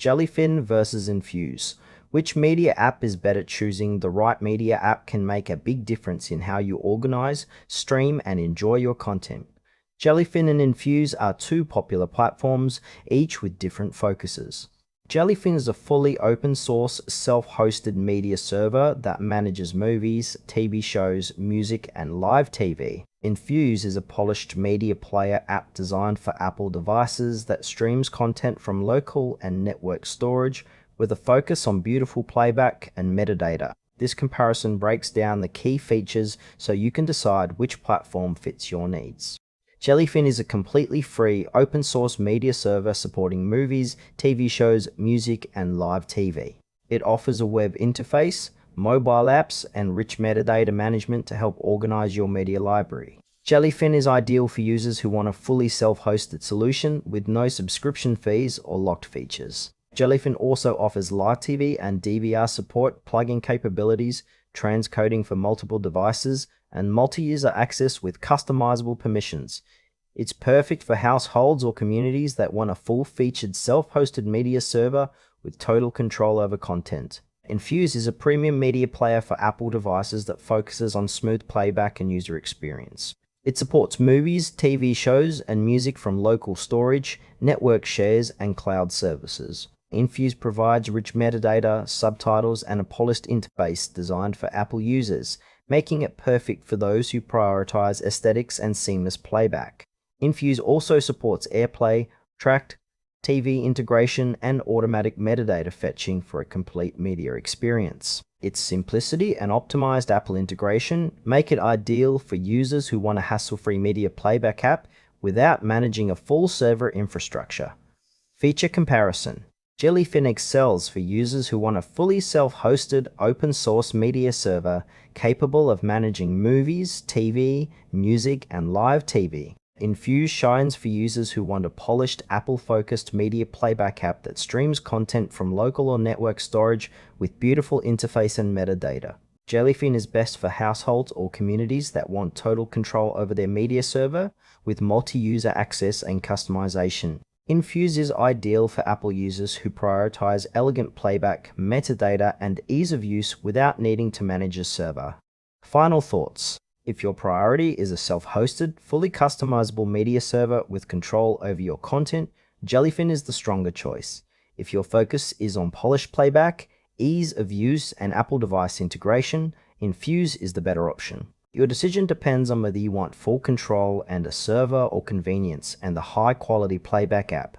Jellyfin versus Infuse. Which media app is better? Choosing the right media app can make a big difference in how you organize, stream, and enjoy your content. Jellyfin and Infuse are two popular platforms, each with different focuses. Jellyfin is a fully open source, self-hosted media server that manages movies, TV shows, music, and live TV. Infuse is a polished media player app designed for Apple devices that streams content from local and network storage with a focus on beautiful playback and metadata. This comparison breaks down the key features so you can decide which platform fits your needs. Jellyfin is a completely free, open source media server supporting movies, TV shows, music, and live TV. It offers a web interface, mobile apps, and rich metadata management to help organize your media library. Jellyfin is ideal for users who want a fully self-hosted solution with no subscription fees or locked features. Jellyfin also offers live TV and DVR support, plugin capabilities, transcoding for multiple devices, and multi-user access with customizable permissions. It's perfect for households or communities that want a full-featured self-hosted media server with total control over content. Infuse is a premium media player for Apple devices that focuses on smooth playback and user experience. It supports movies, TV shows, and music from local storage, network shares, and cloud services. Infuse provides rich metadata, subtitles, and a polished interface designed for Apple users, making it perfect for those who prioritize aesthetics and seamless playback. Infuse also supports AirPlay, tracked TV integration, and automatic metadata fetching for a complete media experience. Its simplicity and optimized Apple integration make it ideal for users who want a hassle-free media playback app without managing a full server infrastructure. Feature comparison. Jellyfin excels for users who want a fully self-hosted, open-source media server capable of managing movies, TV, music, and live TV. Infuse shines for users who want a polished, Apple-focused media playback app that streams content from local or network storage with beautiful interface and metadata. Jellyfin is best for households or communities that want total control over their media server with multi-user access and customization. Infuse is ideal for Apple users who prioritize elegant playback, metadata, and ease of use without needing to manage a server. Final thoughts. If your priority is a self-hosted, fully customizable media server with control over your content, Jellyfin is the stronger choice. If your focus is on polished playback, ease of use, and Apple device integration, Infuse is the better option. Your decision depends on whether you want full control and a server or convenience and the high-quality playback app.